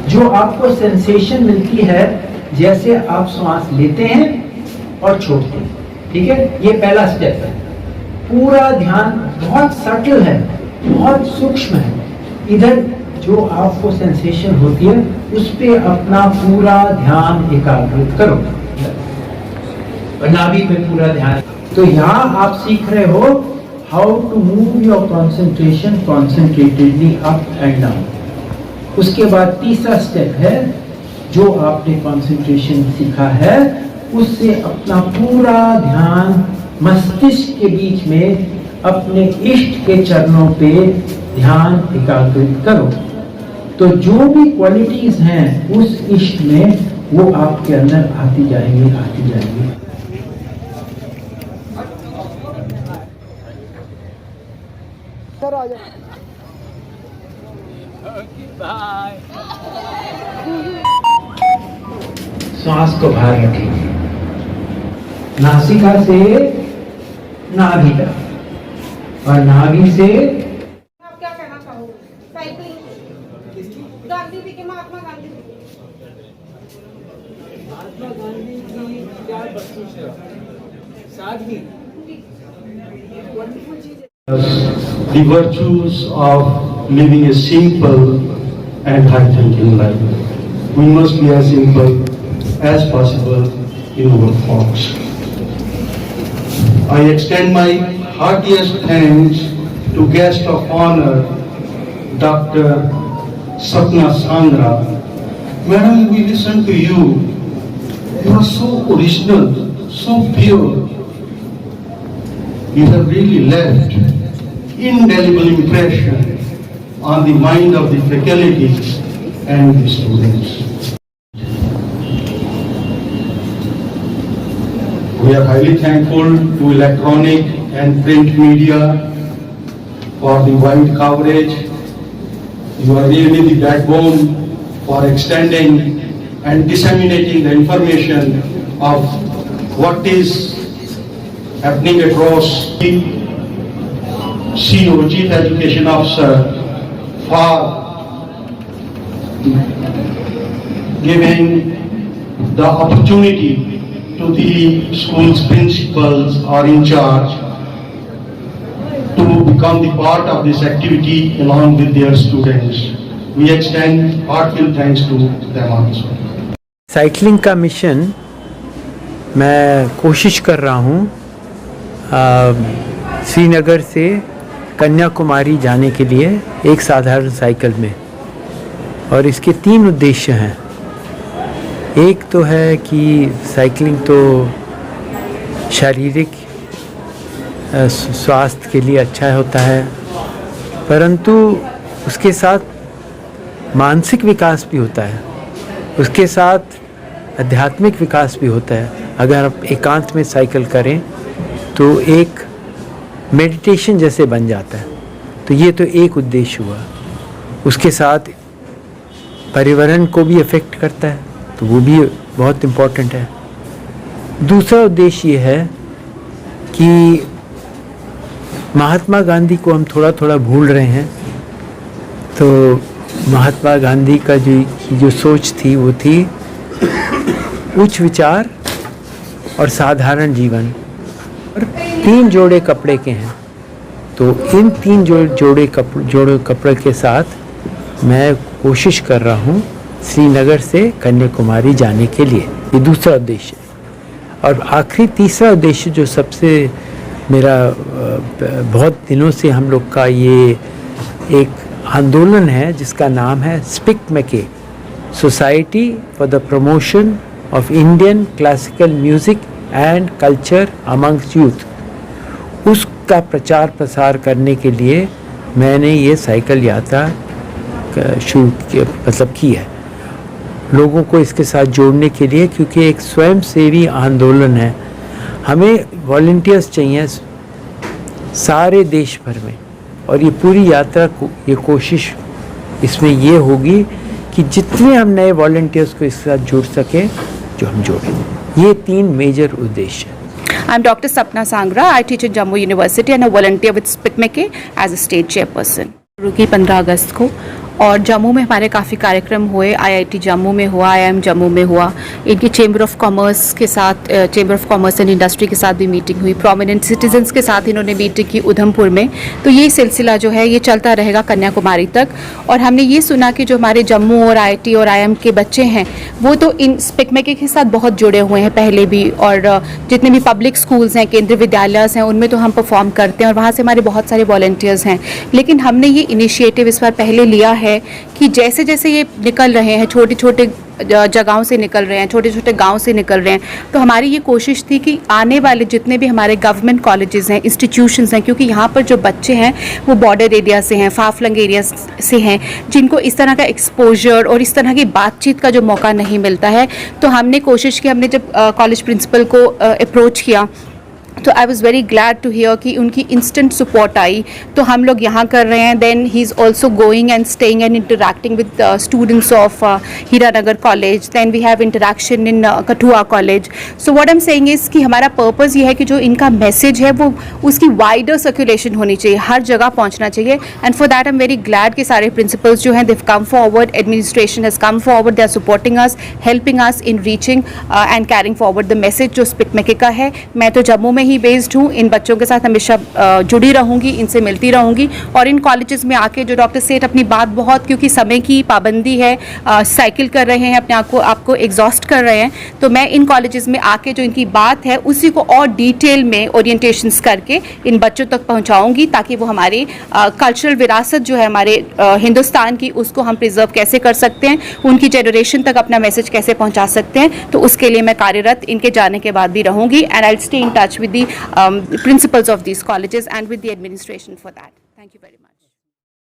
जो आपको सेंसेशन मिलती है जैसे आप सांस लेते हैं और छोड़ते हैं, ठीक है। ये पहला स्टेप है। पूरा ध्यान बहुत सटल है, बहुत सूक्ष्म है। इधर जो आपको सेंसेशन होती है उस पे अपना पूरा ध्यान एकाग्रित करो और नाभि पे पूरा ध्यान। तो यहाँ आप सीख रहे हो how to move your concentration concentratedly up and down. उसके बाद तीसरा स्टेप है, जो आपने कॉन्सेंट्रेशन सीखा है उससे अपना पूरा ध्यान मस्तिष्क के बीच में अपने इष्ट के चरणों पे ध्यान एकाग्रित करो। तो जो भी क्वालिटीज हैं उस इष्ट में वो आपके अंदर आती जाएंगी, आती जाएंगी। श्वास को बाहर रखेंगे, नासिका से नाभि तक और नाभि से। आप क्या कहना चाहोगे? साइकिलिंग गांधी जी के महात्मा गांधी की क्या बख्शिश है? सादगी। The virtues of living a simple and high-thinking life. We must be as simple as possible in our thoughts. I extend my heartiest thanks to guest of honor, Dr. Sapna Sangra. Madam, we listen to you. You are so original, so pure. You have really left indelible impression on the mind of the faculty and the students. We are highly thankful to electronic and print media for the wide coverage. You are really the backbone for extending and disseminating the information of what is happening across the CEO, Chief Education Officer, for giving the opportunity to the school's principals or in charge to become the part of this activity along with their students. We extend heartfelt thanks to them also. Cycling का mission मैं कोशिश कर रहा हूँ श्रीनगर से कन्याकुमारी जाने के लिए एक साधारण साइकिल में, और इसके 3 उद्देश्य हैं। एक तो है कि साइकिलिंग तो शारीरिक स्वास्थ्य के लिए अच्छा होता है, परंतु उसके साथ मानसिक विकास भी होता है, उसके साथ आध्यात्मिक विकास भी होता है। अगर आप एकांत में साइकिल करें तो एक मेडिटेशन जैसे बन जाता है। तो ये तो एक उद्देश्य हुआ। उसके साथ पर्यावरण को भी अफेक्ट करता है, तो वो भी बहुत इम्पोर्टेंट है। दूसरा उद्देश्य ये है कि महात्मा गांधी को हम थोड़ा थोड़ा भूल रहे हैं। तो महात्मा गांधी का जो सोच थी वो थी उच्च विचार और साधारण जीवन, और 3 जोड़े कपड़े के हैं। तो इन 3 जोड़े कपड़े के साथ मैं कोशिश कर रहा हूँ श्रीनगर से कन्याकुमारी जाने के लिए। ये दूसरा उद्देश्य है। और आखिरी तीसरा उद्देश्य जो सबसे मेरा बहुत दिनों से हम लोग का ये एक आंदोलन है जिसका नाम है स्पिक मैके, society for the promotion of Indian classical music and culture amongst youth. उसका प्रचार प्रसार करने के लिए मैंने ये साइकिल यात्रा शुरू की है, लोगों को इसके साथ जोड़ने के लिए, क्योंकि एक स्वयंसेवी आंदोलन है। हमें वॉलंटियर्स चाहिए सारे देश भर में, और ये पूरी यात्रा को ये कोशिश इसमें ये होगी कि जितने हम नए वॉलंटियर्स को इसके साथ जोड़ सकें, जो हम जोड़ें। ये 3 मेजर उद्देश्य हैं। I'm Dr. Sapna Sangra. I teach at Jammu University and a volunteer with SPICMEKE as a state chairperson. शुरू की 15 अगस्त को, और जम्मू में हमारे काफ़ी कार्यक्रम हुए, IIT जम्मू में हुआ, IIM जम्मू में हुआ, इनकी चेंबर ऑफ कॉमर्स के साथ, chamber of commerce and industry के साथ भी मीटिंग हुई, प्रोमिनेंट सिटीजन्स के साथ इन्होंने मीटिंग की उधमपुर में। तो ये सिलसिला जो है ये चलता रहेगा कन्याकुमारी तक। और हमने ये सुना कि जो हमारे जम्मू और IIT और IIM के बच्चे हैं वो तो इन स्पिकमेकिंग के साथ बहुत जुड़े हुए हैं पहले भी, और जितने भी पब्लिक स्कूल्स हैं, केंद्रीय विद्यालय हैं, उनमें तो हम परफॉर्म करते हैं और वहाँ से हमारे बहुत सारे वॉलंटियर्स हैं। लेकिन हमने ये इनिशिएटिव इस बार पहले लिया है कि जैसे जैसे ये निकल रहे हैं, छोटे छोटे जगहों से निकल रहे हैं, छोटे छोटे गांव से निकल रहे हैं, तो हमारी ये कोशिश थी कि आने वाले जितने भी हमारे गवर्नमेंट कॉलेजेस हैं, इंस्टीट्यूशंस हैं, क्योंकि यहाँ पर जो बच्चे हैं वो बॉर्डर एरिया से हैं, फाफलंग एरिया से हैं, जिनको इस तरह का एक्सपोजर और इस तरह की बातचीत का जो मौका नहीं मिलता है, तो हमने कोशिश की, हमने जब कॉलेज प्रिंसिपल को अप्रोच किया तो I was very glad to hear कि उनकी इंस्टेंट सपोर्ट आई। तो हम लोग यहाँ कर रहे हैं, then he is also going and staying and interacting with students of Hiranagar college, then we have interaction in Kathua college. So what I am saying is कि हमारा पर्पज़ ये है कि जो इनका मैसेज है वो उसकी वाइडर सर्कुलेशन होनी चाहिए, हर जगह पहुँचना चाहिए। And for that I am very glad कि सारे प्रिंसिपल्स जो हैं they have come forward, administration has come forward, they are supporting us, helping us in reaching and carrying forward the message जो स्पिकमेकिंग का है। मैं तो जम्मू में ही बेस्ड हूँ, इन बच्चों के साथ हमेशा जुड़ी रहूँगी, इनसे मिलती रहूँगी, और इन कॉलेजेस में आके जो डॉक्टर सेठ अपनी बात बहुत, क्योंकि समय की पाबंदी है, साइकिल कर रहे हैं, अपने आपको एग्जॉस्ट कर रहे हैं, तो मैं इन कॉलेजेस में आके जो इनकी बात है उसी को और डिटेल में ओरिएंटेशंस करके इन बच्चों तक पहुँचाऊँगी, ताकि वो हमारी कल्चरल विरासत जो है हमारे हिंदुस्तान की, उसको हम प्रिजर्व कैसे कर सकते हैं, उनकी जनरेशन तक अपना मैसेज कैसे पहुँचा सकते हैं। तो उसके लिए मैं कार्यरत इनके जाने के बाद भी रहूँगी, and I will stay in touch with the principals of these colleges and with the administration for that. Thank you very much.